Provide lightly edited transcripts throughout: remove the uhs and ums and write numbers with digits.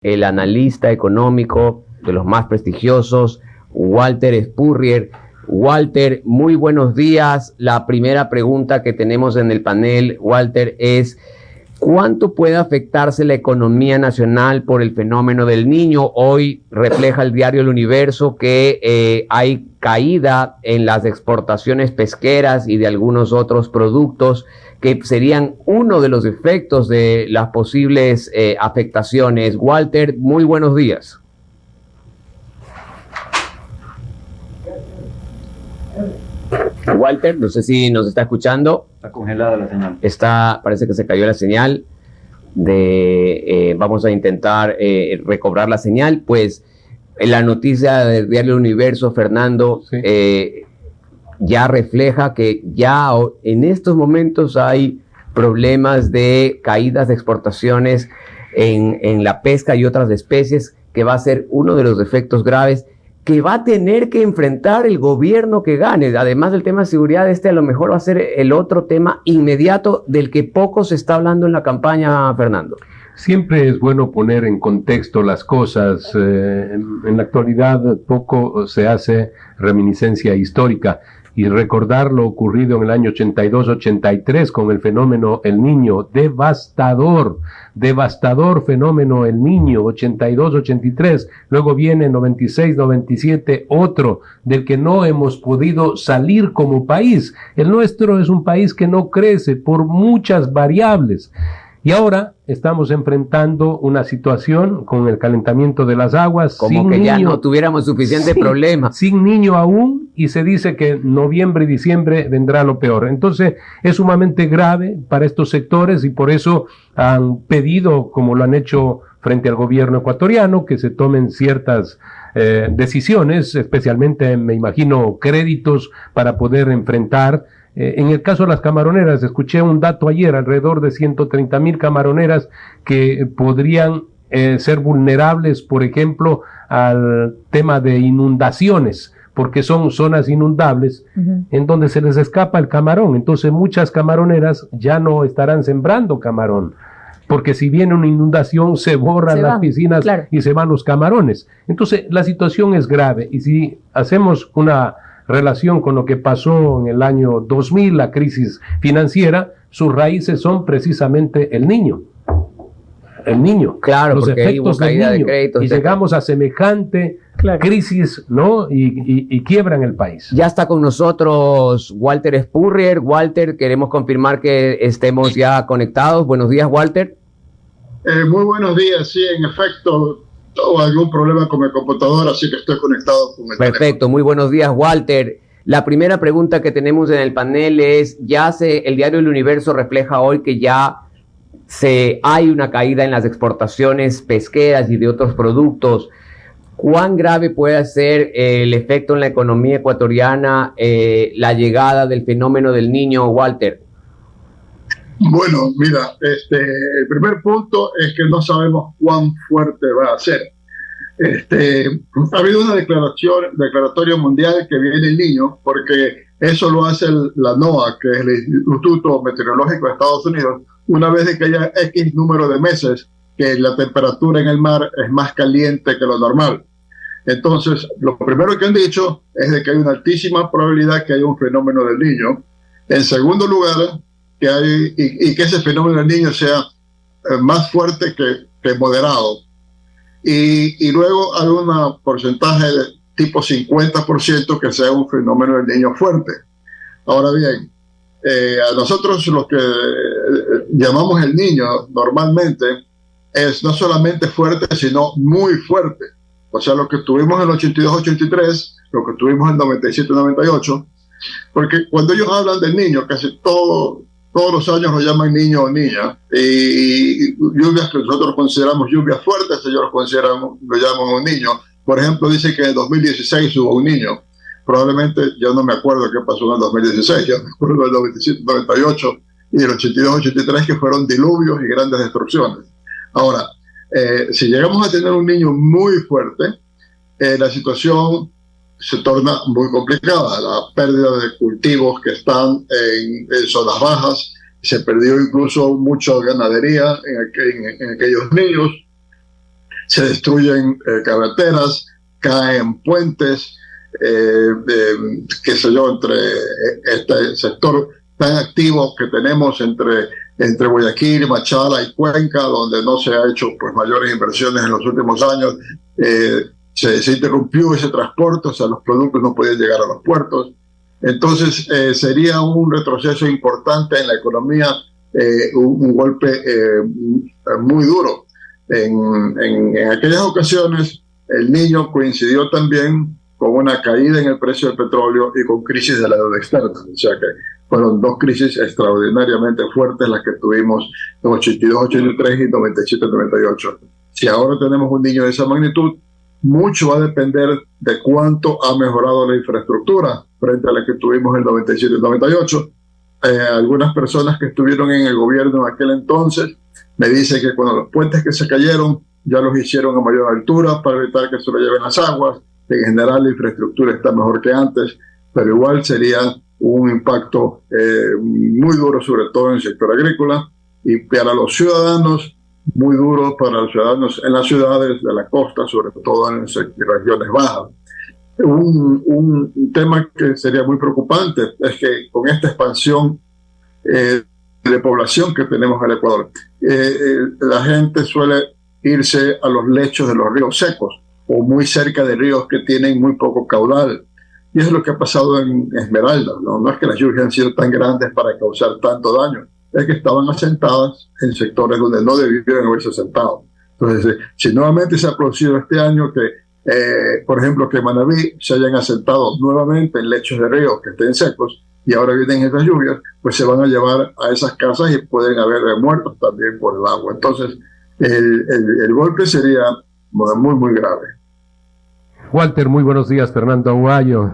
el analista económico de los más prestigiosos, Walter Spurrier. Walter, muy buenos días. La primera pregunta que tenemos en el panel, Walter, es ¿cuánto puede afectarse la economía nacional por el fenómeno del Niño? Hoy refleja el diario El Universo que hay caída en las exportaciones pesqueras y de algunos otros productos que serían uno de los efectos de las posibles afectaciones. Walter, muy buenos días. Walter, no sé si nos está escuchando. Está congelada la señal. Parece que se cayó la señal. Vamos a intentar recobrar la señal. Pues la noticia del diario El Universo, Fernando, sí, ya refleja que ya en estos momentos hay problemas de caídas de exportaciones en la pesca y otras especies, que va a ser uno de los efectos graves que va a tener que enfrentar el gobierno que gane. Además del tema de seguridad, a lo mejor va a ser el otro tema inmediato del que poco se está hablando en la campaña, Fernando. Siempre es bueno poner en contexto las cosas. En la actualidad poco se hace reminiscencia histórica y recordar lo ocurrido en el año 82-83 con el fenómeno El Niño, devastador fenómeno El Niño, 82-83, luego viene 96-97, otro del que no hemos podido salir como país. El nuestro es un país que no crece por muchas variables. Y ahora estamos enfrentando una situación con el calentamiento de las aguas. Como que ya no tuviéramos suficiente problema. Sin Niño aún, y se dice que noviembre y diciembre vendrá lo peor. Entonces es sumamente grave para estos sectores y por eso han pedido, como lo han hecho frente al gobierno ecuatoriano, que se tomen ciertas decisiones, especialmente, me imagino, créditos para poder enfrentar. En el caso de las camaroneras, escuché un dato ayer, alrededor de 130,000 camaroneras que podrían ser vulnerables, por ejemplo, al tema de inundaciones, porque son zonas inundables en donde se les escapa el camarón. Entonces muchas camaroneras ya no estarán sembrando camarón, porque si viene una inundación se borran las piscinas, claro, y se van los camarones. Entonces la situación es grave, y si hacemos una relación con lo que pasó en el año 2000, la crisis financiera, sus raíces son precisamente el niño. El niño. Claro, los efectos del niño. De créditos, y llegamos a semejante crisis, ¿no? Y quiebran el país. Ya está con nosotros Walter Spurrier. Walter, queremos confirmar que estemos ya conectados. Buenos días, Walter. Muy buenos días, sí, en efecto. Tengo algún problema con mi computadora, así que estoy conectado con el Perfecto, teléfono. Muy buenos días, Walter. La primera pregunta que tenemos en el panel es, el diario El Universo refleja hoy que ya hay una caída en las exportaciones pesqueras y de otros productos. ¿Cuán grave puede ser el efecto en la economía ecuatoriana, la llegada del fenómeno del Niño, Walter? Bueno, mira, el primer punto es que no sabemos cuán fuerte va a ser. Ha habido una declaratoria mundial que viene el Niño, porque eso lo hace la NOAA, que es el Instituto Meteorológico de Estados Unidos, una vez de que haya X número de meses que la temperatura en el mar es más caliente que lo normal. Entonces, lo primero que han dicho es de que hay una altísima probabilidad que haya un fenómeno del Niño. En segundo lugar, que ese fenómeno del Niño sea más fuerte que moderado. Y luego hay un porcentaje de tipo 50% que sea un fenómeno del Niño fuerte. Ahora bien, a nosotros lo que llamamos el Niño normalmente es no solamente fuerte, sino muy fuerte. O sea, lo que tuvimos en el 82-83, lo que tuvimos en el 97-98, porque cuando ellos hablan del Niño, casi todos los años lo llaman niño o niña, y lluvias que nosotros consideramos lluvias fuertes, ellos lo llaman un niño. Por ejemplo, dice que en 2016 hubo un niño. Probablemente yo no me acuerdo qué pasó en el 2016, yo me acuerdo del 97, 98 y el 82-83, que fueron diluvios y grandes destrucciones. Ahora, si llegamos a tener un niño muy fuerte, la situación se torna muy complicada. La pérdida de cultivos que están en zonas bajas, se perdió incluso mucha ganadería en aquellos niños. se destruyen carreteras, caen puentes, qué sé yo, entre este sector tan activo que tenemos entre Guayaquil, Machala y Cuenca, donde no se ha hecho pues mayores inversiones en los últimos años. Se interrumpió ese transporte, o sea, los productos no podían llegar a los puertos. Entonces sería un retroceso importante en la economía, un golpe muy duro. En aquellas ocasiones el Niño coincidió también con una caída en el precio del petróleo y con crisis de la deuda externa, o sea que fueron dos crisis extraordinariamente fuertes las que tuvimos en 82-83 y 97-98. Si ahora tenemos un Niño de esa magnitud, mucho va a depender de cuánto ha mejorado la infraestructura frente a la que tuvimos en 97 y 98. Algunas personas que estuvieron en el gobierno en aquel entonces me dicen que cuando los puentes que se cayeron ya los hicieron a mayor altura para evitar que se lo lleven las aguas. En general la infraestructura está mejor que antes, pero igual sería un impacto muy duro, sobre todo en el sector agrícola, y para los ciudadanos muy duro, para los ciudadanos en las ciudades de la costa, sobre todo en las regiones bajas. Un tema que sería muy preocupante es que con esta expansión de población que tenemos en el Ecuador, la gente suele irse a los lechos de los ríos secos o muy cerca de ríos que tienen muy poco caudal. Y eso es lo que ha pasado en Esmeralda. No es que las lluvias han sido tan grandes para causar tanto daño, es que estaban asentadas en sectores donde no debieron haberse asentado. Entonces, si nuevamente se ha producido este año que, por ejemplo, que en Manabí se hayan asentado nuevamente en lechos de ríos que estén secos y ahora vienen esas lluvias, pues se van a llevar a esas casas y pueden haber muertos también por el agua. Entonces, el golpe sería muy, muy grave. Walter, muy buenos días. Fernando Aguayo.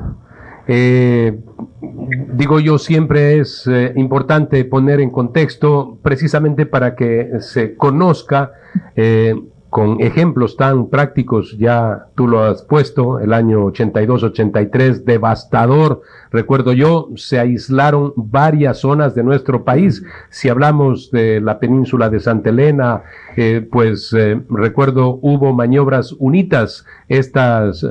Digo yo, siempre es importante poner en contexto precisamente para que se conozca con ejemplos tan prácticos. Ya tú lo has puesto, el año 82-83, devastador. Recuerdo yo, se aislaron varias zonas de nuestro país. Si hablamos de la península de Santa Elena, recuerdo hubo maniobras UNITAS, estas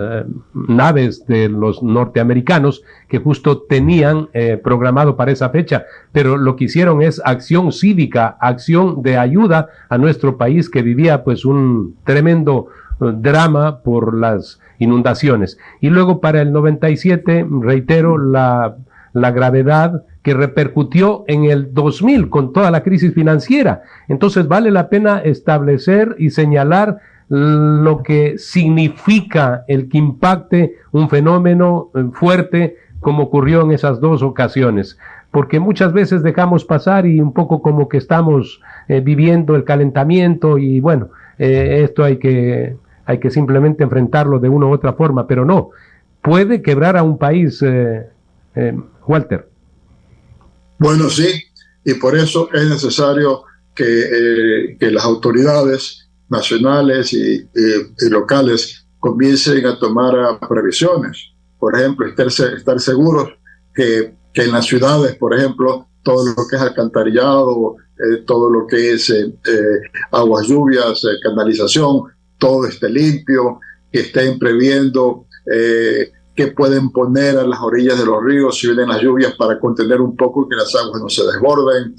naves de los norteamericanos que justo tenían programado para esa fecha, pero lo que hicieron es acción cívica, acción de ayuda a nuestro país que vivía pues un tremendo drama por las inundaciones. Y luego para el 97, reitero, la gravedad que repercutió en el 2000 con toda la crisis financiera. Entonces vale la pena establecer y señalar lo que significa el que impacte un fenómeno fuerte como ocurrió en esas dos ocasiones, porque muchas veces dejamos pasar y un poco como que estamos viviendo el calentamiento y bueno, esto hay que simplemente enfrentarlo de una u otra forma, pero no, puede quebrar a un país, Walter. Bueno, sí, y por eso es necesario que las autoridades nacionales y locales comiencen a tomar previsiones. Por ejemplo, estar seguros que en las ciudades, por ejemplo, todo lo que es alcantarillado, todo lo que es aguas lluvias, canalización, todo esté limpio, que estén previendo que pueden poner a las orillas de los ríos si vienen las lluvias para contener un poco que las aguas no se desborden.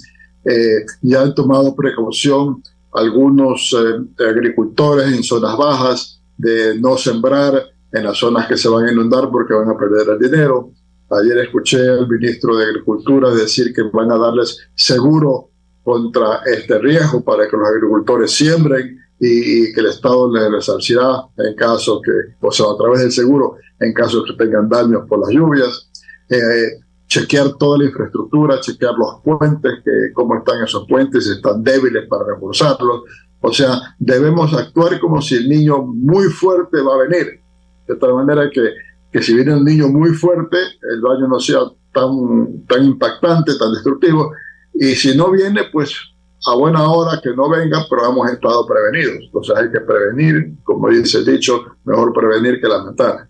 Ya han tomado precaución algunos agricultores en zonas bajas de no sembrar en las zonas que se van a inundar porque van a perder el dinero. Ayer escuché al ministro de Agricultura decir que van a darles seguro contra este riesgo para que los agricultores siembren y que el Estado les resarcirá en caso que, o sea, a través del seguro, en caso que tengan daños por las lluvias. Chequear toda la infraestructura, chequear los puentes, cómo están esos puentes, si están débiles para reforzarlos. O sea, debemos actuar como si el niño muy fuerte va a venir, de tal manera que si viene un niño muy fuerte, el daño no sea tan impactante, tan destructivo, y si no viene, pues a buena hora que no venga, pero hemos estado prevenidos. Entonces hay que prevenir, como dice el dicho, mejor prevenir que lamentar.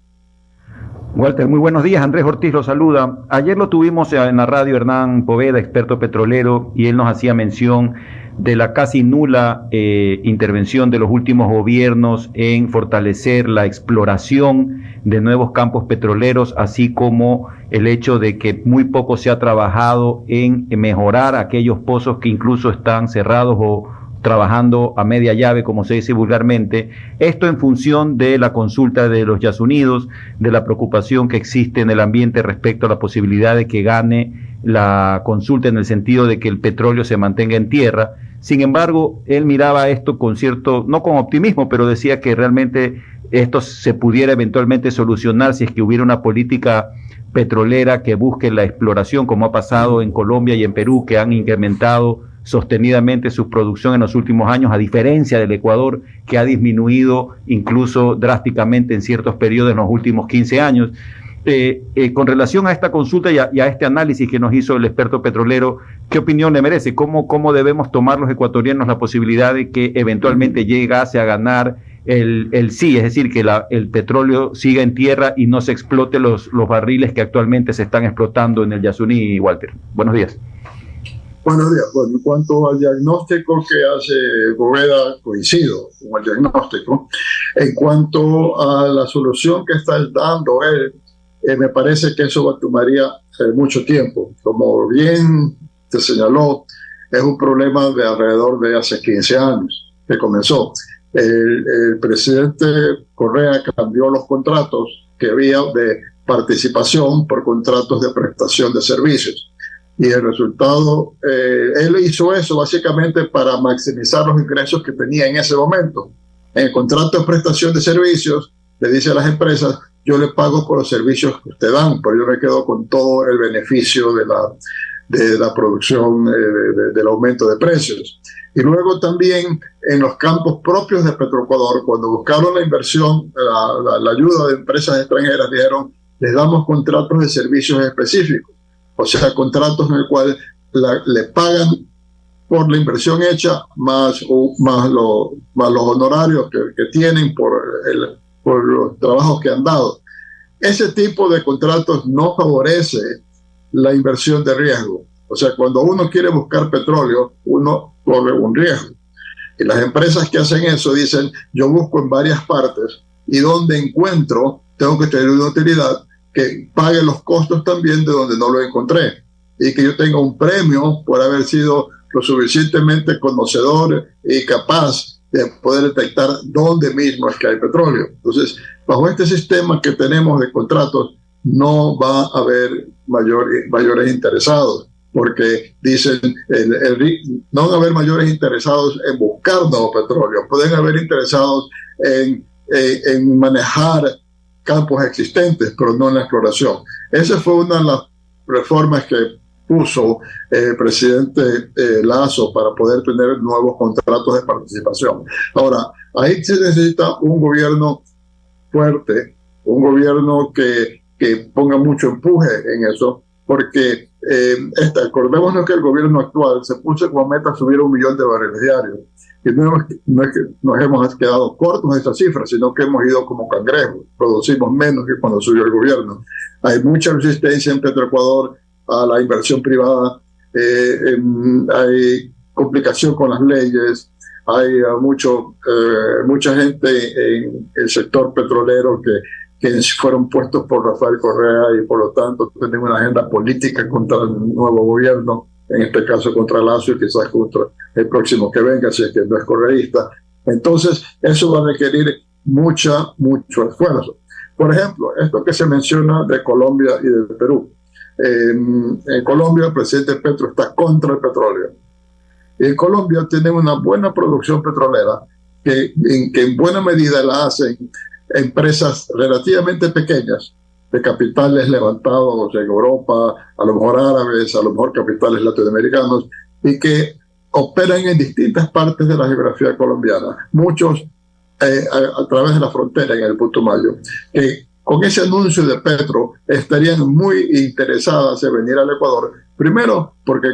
Walter, muy buenos días. Andrés Ortiz lo saluda. Ayer lo tuvimos en la radio Hernán Poveda, experto petrolero, y él nos hacía mención de la casi nula intervención de los últimos gobiernos en fortalecer la exploración de nuevos campos petroleros, así como el hecho de que muy poco se ha trabajado en mejorar aquellos pozos que incluso están cerrados o trabajando a media llave, como se dice vulgarmente. Esto en función de la consulta de los Yasunidos, de la preocupación que existe en el ambiente respecto a la posibilidad de que gane la consulta en el sentido de que el petróleo se mantenga en tierra. Sin embargo, él miraba esto con cierto, no con optimismo, pero decía que realmente esto se pudiera eventualmente solucionar si es que hubiera una política petrolera que busque la exploración, como ha pasado en Colombia y en Perú, que han incrementado sostenidamente su producción en los últimos años, a diferencia del Ecuador, que ha disminuido incluso drásticamente en ciertos periodos en los últimos 15 años. Con relación a esta consulta y a este análisis que nos hizo el experto petrolero, ¿qué opinión le merece? ¿Cómo debemos tomar los ecuatorianos la posibilidad de que eventualmente llegase a ganar el sí, es decir, que el petróleo siga en tierra y no se explote los barriles que actualmente se están explotando en el Yasuní, Walter? Buenos días. Buenos días. Bueno, en cuanto al diagnóstico que hace Bóveda, coincido con el diagnóstico. En cuanto a la solución que está dando él, me parece que eso tomaría mucho tiempo. Como bien se señaló, es un problema de alrededor de hace 15 años que comenzó. El presidente Correa cambió los contratos que había de participación por contratos de prestación de servicios. Y el resultado, él hizo eso básicamente para maximizar los ingresos que tenía en ese momento. En el contrato de prestación de servicios, le dice a las empresas: yo le pago por los servicios que usted dan, pero yo me quedo con todo el beneficio de la producción, del aumento de precios. Y luego también en los campos propios de Petroecuador, cuando buscaron la inversión, la ayuda de empresas extranjeras, dijeron: les damos contratos de servicios específicos. O sea, contratos en el cual le pagan por la inversión hecha más los honorarios que tienen por los trabajos que han dado. Ese tipo de contratos no favorece la inversión de riesgo. O sea, cuando uno quiere buscar petróleo, uno corre un riesgo. Y las empresas que hacen eso dicen: yo busco en varias partes y donde encuentro, tengo que tener una utilidad que pague los costos también de donde no lo encontré, y que yo tenga un premio por haber sido lo suficientemente conocedor y capaz de poder detectar dónde mismo es que hay petróleo. Entonces, bajo este sistema que tenemos de contratos, no va a haber mayores interesados, porque dicen, no van a haber mayores interesados en buscar nuevo petróleo, pueden haber interesados en manejar campos existentes, pero no en la exploración. Esa fue una de las reformas que puso el presidente Lasso para poder tener nuevos contratos de participación. Ahora, ahí se necesita un gobierno fuerte, un gobierno que ponga mucho empuje en eso, porque acordémonos que el gobierno actual se puso como meta subir 1 millón de barriles diarios. Y no es que nos hemos quedado cortos en esa cifra, sino que hemos ido como cangrejos. Producimos menos que cuando subió el gobierno. Hay mucha resistencia en Petroecuador a la inversión privada, hay complicación con las leyes, hay mucha gente en el sector petrolero que fueron puestos por Rafael Correa y por lo tanto tienen una agenda política contra el nuevo gobierno, en este caso contra Lasso y quizás contra el próximo que venga, si es que no es correísta. Entonces, eso va a requerir mucho esfuerzo. Por ejemplo, esto que se menciona de Colombia y de Perú. En Colombia el presidente Petro está contra el petróleo. En Colombia tienen una buena producción petrolera que en buena medida la hacen empresas relativamente pequeñas, de capitales levantados en Europa, a lo mejor árabes, a lo mejor capitales latinoamericanos, y que operan en distintas partes de la geografía colombiana, muchos a través de la frontera en el Putumayo, que con ese anuncio de Petro estarían muy interesadas en venir al Ecuador, primero porque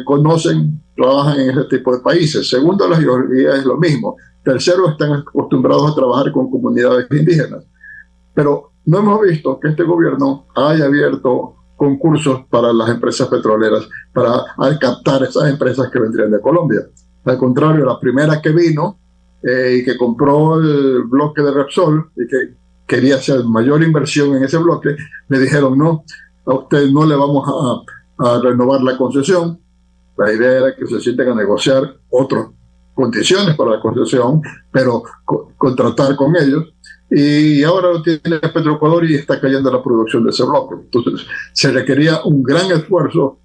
trabajan en ese tipo de países, segundo, la geografía es lo mismo, tercero, están acostumbrados a trabajar con comunidades indígenas. Pero no hemos visto que este gobierno haya abierto concursos para las empresas petroleras para captar esas empresas que vendrían de Colombia. Al contrario, la primera que vino y que compró el bloque de Repsol y que quería hacer mayor inversión en ese bloque, le dijeron no, a usted no le vamos a renovar la concesión. La idea era que se sienten a negociar otras condiciones para la concesión, pero contratar con ellos. Y ahora lo tiene Petroecuador y está cayendo la producción de ese bloque. Entonces se requería un gran esfuerzo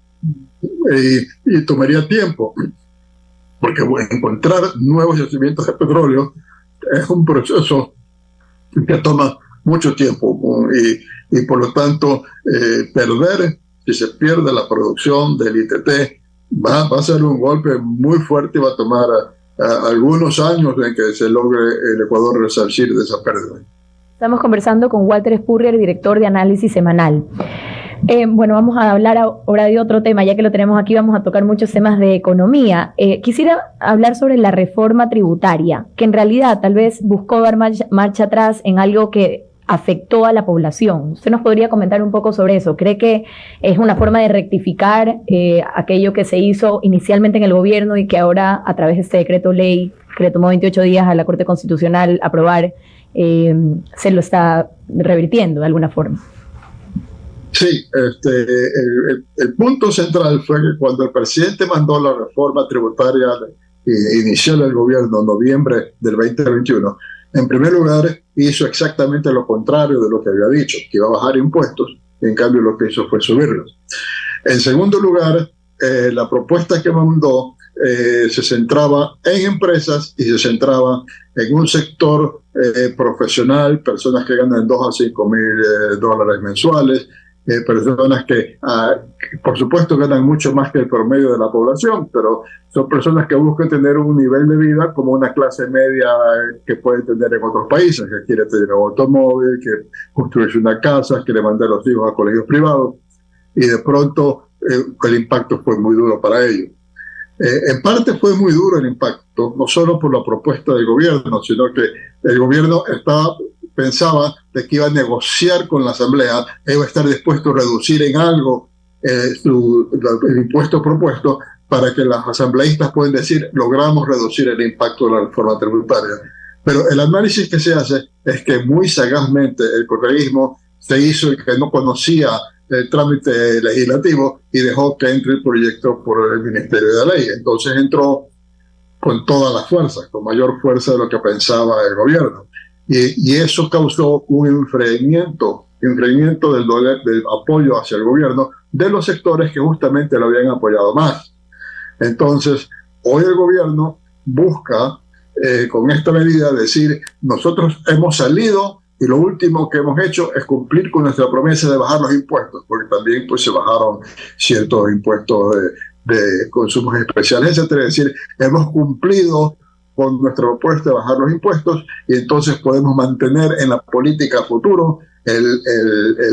y tomaría tiempo, porque encontrar nuevos yacimientos de petróleo es un proceso que toma mucho tiempo y por lo tanto si se pierde la producción del ITT va a ser un golpe muy fuerte y va a tomar algunos años en que se logre el Ecuador resarcir de esa pérdida. Estamos conversando con Walter Spurrier, director de Análisis Semanal. Bueno, vamos a hablar ahora de otro tema, ya que lo tenemos aquí, vamos a tocar muchos temas de economía. Quisiera hablar sobre la reforma tributaria, que en realidad tal vez buscó dar marcha atrás en algo que afectó a la población. ¿Usted nos podría comentar un poco sobre eso? ¿Cree que es una forma de rectificar aquello que se hizo inicialmente en el gobierno y que ahora a través de este decreto ley, que le tomó 28 días a la Corte Constitucional aprobar, se lo está revirtiendo de alguna forma? Sí, el punto central fue que cuando el presidente mandó la reforma tributaria inicial del gobierno en noviembre del 2021, en primer lugar hizo exactamente lo contrario de lo que había dicho, que iba a bajar impuestos, y en cambio lo que hizo fue subirlos. En segundo lugar, la propuesta que mandó se centraba en empresas y se centraba en un sector profesional, personas que ganan 2 a 5 mil dólares mensuales, personas que por supuesto ganan mucho más que el promedio de la población, pero son personas que buscan tener un nivel de vida como una clase media que pueden tener en otros países, que quiere tener un automóvil, que construirse una casa, quiere mandar a los hijos a colegios privados, y de pronto el impacto fue muy duro para ellos. En parte fue muy duro el impacto, no solo por la propuesta del gobierno, sino que el gobierno pensaba de que iba a negociar con la Asamblea, iba a estar dispuesto a reducir en algo el impuesto propuesto para que los asambleístas puedan decir logramos reducir el impacto de la reforma tributaria. Pero el análisis que se hace es que muy sagazmente el correísmo se hizo y que no conocía el trámite legislativo y dejó que entre el proyecto por el Ministerio de la Ley. Entonces entró con todas las fuerzas, con mayor fuerza de lo que pensaba el gobierno. Y eso causó un enfriamiento del apoyo hacia el gobierno de los sectores que justamente lo habían apoyado más. Entonces, hoy el gobierno busca, con esta medida, decir, nosotros hemos salido y lo último que hemos hecho es cumplir con nuestra promesa de bajar los impuestos, porque también pues, se bajaron ciertos impuestos de consumos especiales, etc. Es decir, hemos cumplido con nuestra propuesta de bajar los impuestos y entonces podemos mantener en la política futuro el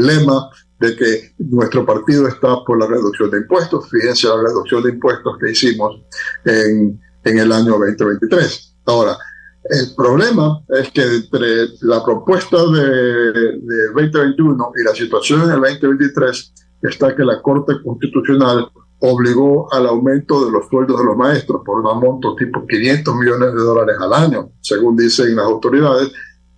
lema de que nuestro partido está por la reducción de impuestos. Fíjense la reducción de impuestos que hicimos en el año 2023. Ahora, el problema es que entre la propuesta de 2021 y la situación en el 2023 está que la Corte Constitucional obligó al aumento de los sueldos de los maestros por un monto tipo 500 millones de dólares al año, según dicen las autoridades,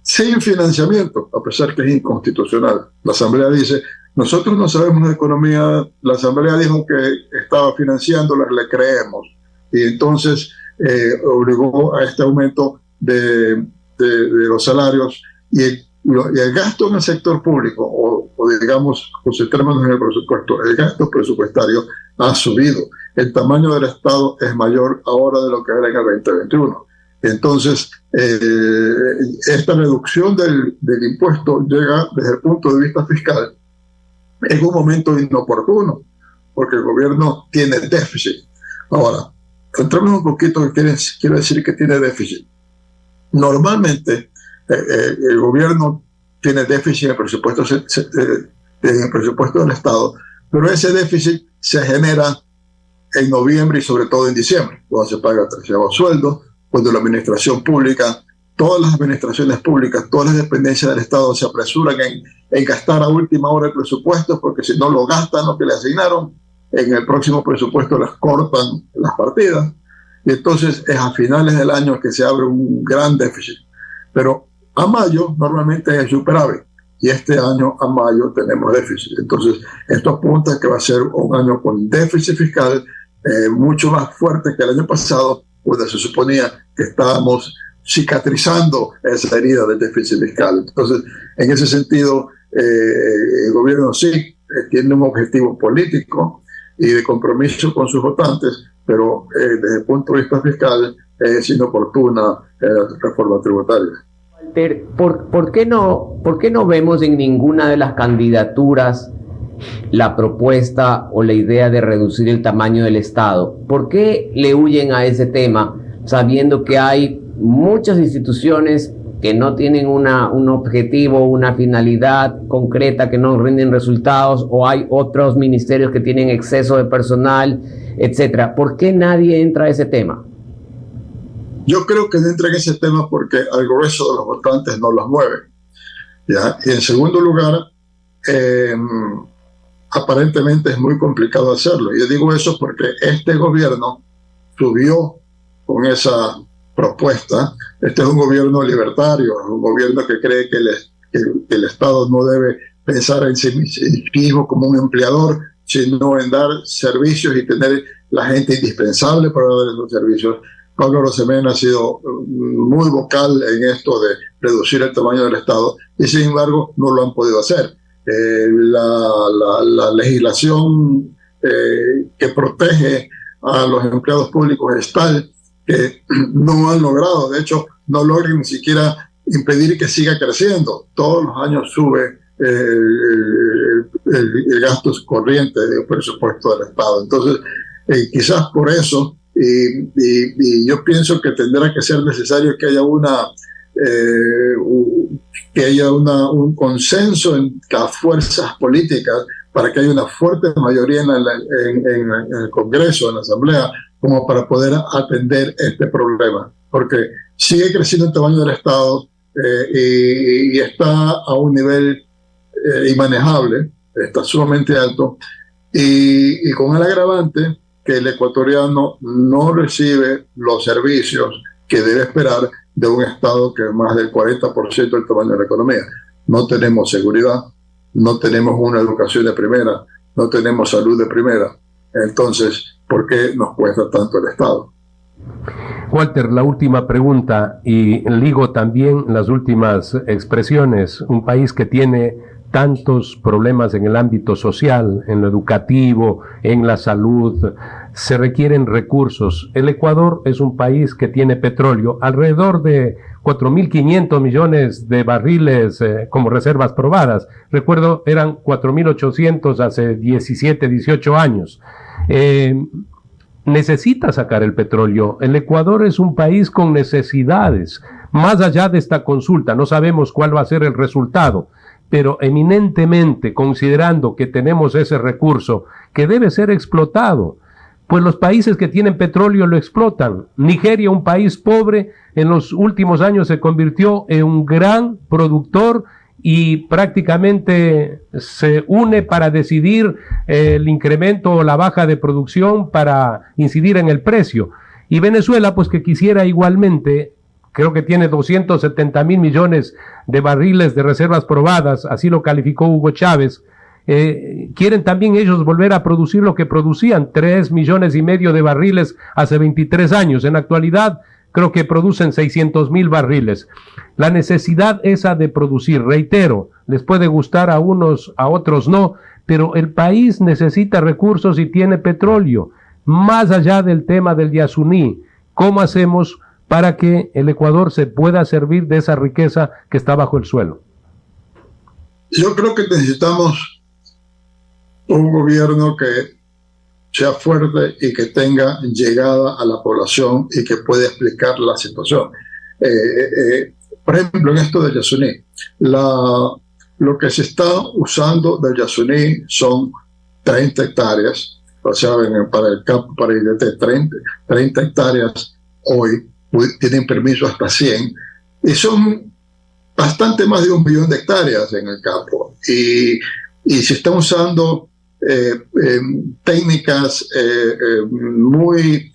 sin financiamiento, a pesar que es inconstitucional. La Asamblea dice, nosotros no sabemos de economía, la Asamblea dijo que estaba financiándola, le creemos. Y entonces obligó a este aumento de los salarios y el gasto en el sector público, o digamos, concentrémonos en el presupuesto, el gasto presupuestario ha subido. El tamaño del Estado es mayor ahora de lo que era en el 2021. Entonces, esta reducción del impuesto llega desde el punto de vista fiscal en un momento inoportuno, porque el gobierno tiene déficit. Ahora, entremos un poquito en qué quiere decir que tiene déficit. Normalmente, el gobierno tiene déficit en el presupuesto del Estado, pero ese déficit se genera en noviembre y sobre todo en diciembre, cuando se paga el 13º sueldo, cuando la administración pública, todas las administraciones públicas, todas las dependencias del Estado se apresuran en gastar a última hora el presupuesto, porque si no lo gastan lo que le asignaron, en el próximo presupuesto les cortan las partidas. y entonces es a finales del año que se abre un gran déficit. Pero a mayo normalmente es superávit, y este año a mayo tenemos déficit. Entonces esto apunta que va a ser un año con déficit fiscal mucho más fuerte que el año pasado, donde se suponía que estábamos cicatrizando esa herida del déficit fiscal. Entonces, en ese sentido, el gobierno sí tiene un objetivo político y de compromiso con sus votantes, pero desde el punto de vista fiscal es inoportuna la reforma tributaria. Walter, ¿por qué no vemos en ninguna de las candidaturas la propuesta o la idea de reducir el tamaño del Estado? ¿Por qué le huyen a ese tema, sabiendo que hay muchas instituciones que no tienen un objetivo, una finalidad concreta, que no rinden resultados, o hay otros ministerios que tienen exceso de personal, etcétera? ¿Por qué nadie entra a ese tema? Yo creo que no entra en ese tema porque al grueso de los votantes no los mueve, ¿ya? Y en segundo lugar, aparentemente es muy complicado hacerlo. Yo digo eso porque este gobierno subió con esa propuesta. Este es un gobierno libertario, un gobierno que cree que el Estado no debe pensar en sí mismo como un empleador, sino en dar servicios y tener la gente indispensable para dar esos servicios. Pablo Arosemena ha sido muy vocal en esto de reducir el tamaño del Estado, y sin embargo no lo han podido hacer. La legislación que protege a los empleados públicos es tal que no han logrado, de hecho, no logran ni siquiera impedir que siga creciendo. Todos los años sube el gasto corriente del presupuesto del Estado. Entonces, quizás por eso, y yo pienso que tendrá que ser necesario que haya un consenso en las fuerzas políticas para que haya una fuerte mayoría en el Congreso, en la Asamblea, como para poder atender este problema, porque sigue creciendo el tamaño del Estado y está a un nivel inmanejable, está sumamente alto, y con el agravante que el ecuatoriano no recibe los servicios que debe esperar de un Estado que es más del 40% del tamaño de la economía. No tenemos seguridad, no tenemos una educación de primera, no tenemos salud de primera. Entonces, ¿por qué nos cuesta tanto el Estado? Walter, la última pregunta, y ligo también las últimas expresiones. Un país que tiene tantos problemas en el ámbito social, en lo educativo, en la salud, se requieren recursos. El Ecuador es un país que tiene petróleo, alrededor de 4.500 millones de barriles como reservas probadas. Recuerdo, eran 4.800 hace 17, 18 años. Necesita sacar el petróleo. El Ecuador es un país con necesidades. Más allá de esta consulta, no sabemos cuál va a ser el resultado, pero eminentemente considerando que tenemos ese recurso que debe ser explotado, pues los países que tienen petróleo lo explotan. Nigeria, un país pobre, en los últimos años se convirtió en un gran productor y prácticamente se une para decidir el incremento o la baja de producción para incidir en el precio. Y Venezuela, pues que quisiera igualmente, creo que tiene 270.000 millones de barriles de reservas probadas, así lo calificó Hugo Chávez. Quieren también ellos volver a producir lo que producían, 3,5 millones de barriles hace 23 años. En la actualidad creo que producen 600.000 barriles. La necesidad esa de producir, reitero, les puede gustar a unos, a otros no, pero el país necesita recursos y tiene petróleo. Más allá del tema del Yasuní, ¿cómo hacemos para que el Ecuador se pueda servir de esa riqueza que está bajo el suelo? Yo creo que necesitamos un gobierno que sea fuerte y que tenga llegada a la población y que pueda explicar la situación. Por ejemplo, en esto del Yasuní, lo que se está usando del Yasuní son 30 hectáreas, o sea, para el campo, para el IDT, 30 hectáreas hoy tienen permiso hasta 100, y son bastante más de 1 millón de hectáreas en el campo, y se están usando técnicas muy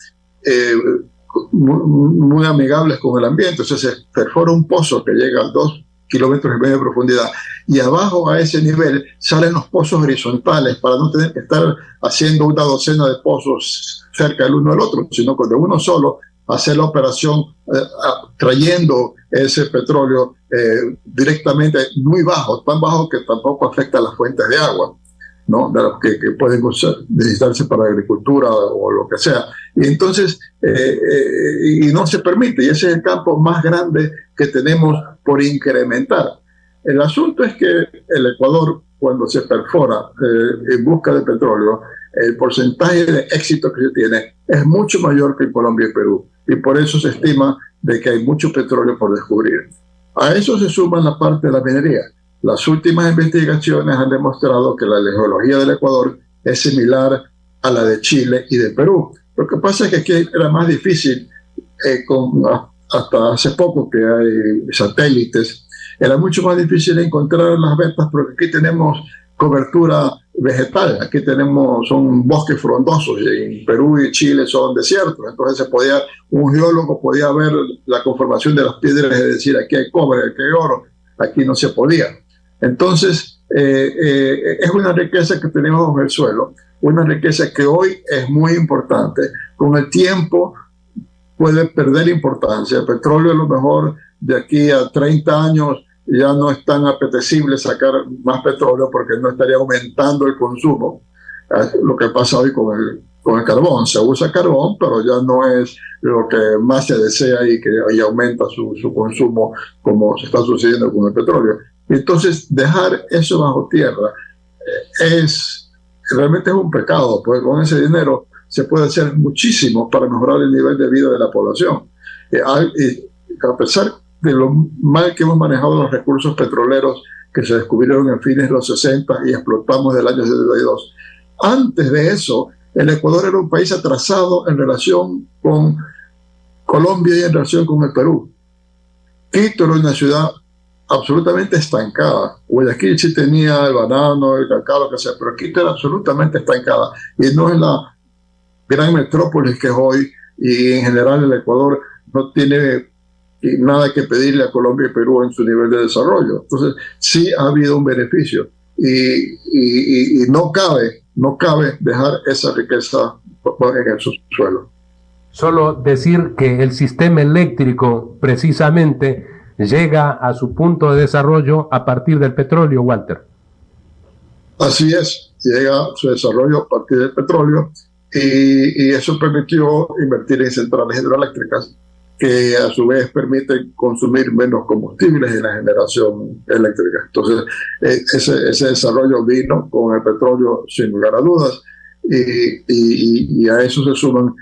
muy amigables con el ambiente. Entonces se perfora un pozo que llega a 2,5 kilómetros de profundidad, y abajo a ese nivel salen los pozos horizontales para no tener que estar haciendo una docena de pozos cerca el uno del otro, sino con de uno solo hacer la operación trayendo ese petróleo directamente muy bajo, tan bajo que tampoco afecta a las fuentes de agua, ¿no? De los que pueden necesitarse para la agricultura o lo que sea. Y entonces, y no se permite, y ese es el campo más grande que tenemos por incrementar. El asunto es que el Ecuador, cuando se perfora en busca de petróleo, el porcentaje de éxito que se tiene es mucho mayor que en Colombia y Perú, y por eso se estima de que hay mucho petróleo por descubrir. A eso se suma la parte de la minería. Las últimas investigaciones han demostrado que la geología del Ecuador es similar a la de Chile y de Perú. Lo que pasa es que aquí era más difícil, hasta hace poco que hay satélites, era mucho más difícil encontrar las vetas porque aquí tenemos cobertura vegetal, aquí son bosques frondosos, y en Perú y Chile son desiertos. Entonces un geólogo podía ver la conformación de las piedras y decir aquí hay cobre, aquí hay oro. Aquí no se podía. Entonces es una riqueza que tenemos bajo el suelo, una riqueza que hoy es muy importante. Con el tiempo puede perder importancia. El petróleo, a lo mejor de aquí a 30 años ya no es tan apetecible sacar más petróleo porque no estaría aumentando el consumo. Lo que pasa hoy con el carbón. Se usa carbón, pero ya no es lo que más se desea y que ahí aumenta su consumo, como se está sucediendo con el petróleo. Entonces, dejar eso bajo tierra realmente es un pecado, porque con ese dinero se puede hacer muchísimo para mejorar el nivel de vida de la población. A pesar de lo mal que hemos manejado los recursos petroleros que se descubrieron en fines de los 60 y explotamos del año 72, antes de eso, el Ecuador era un país atrasado en relación con Colombia y en relación con el Perú. Quito era una ciudad absolutamente estancada. Guayaquil sí tenía el banano, el cacao, lo que sea, pero Quito era absolutamente estancada. Y no es la gran metrópolis que es hoy, y en general el Ecuador no tiene nada que pedirle a Colombia y Perú en su nivel de desarrollo. Entonces, sí ha habido un beneficio. Y no cabe dejar esa riqueza en el subsuelo. Solo decir que el sistema eléctrico precisamente llega a su punto de desarrollo a partir del petróleo, Walter. Así es, llega a su desarrollo a partir del petróleo, y eso permitió invertir en centrales hidroeléctricas que a su vez permiten consumir menos combustibles en la generación eléctrica. Entonces, ese desarrollo vino con el petróleo sin lugar a dudas, y a eso se suman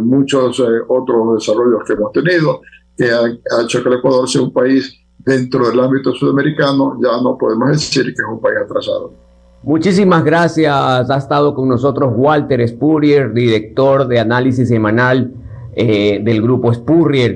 muchos otros desarrollos que hemos tenido, que ha hecho que el Ecuador sea un país dentro del ámbito sudamericano. Ya no podemos decir que es un país atrasado. Muchísimas gracias. Ha estado con nosotros Walter Spurrier, director de análisis semanal del grupo Spurrier.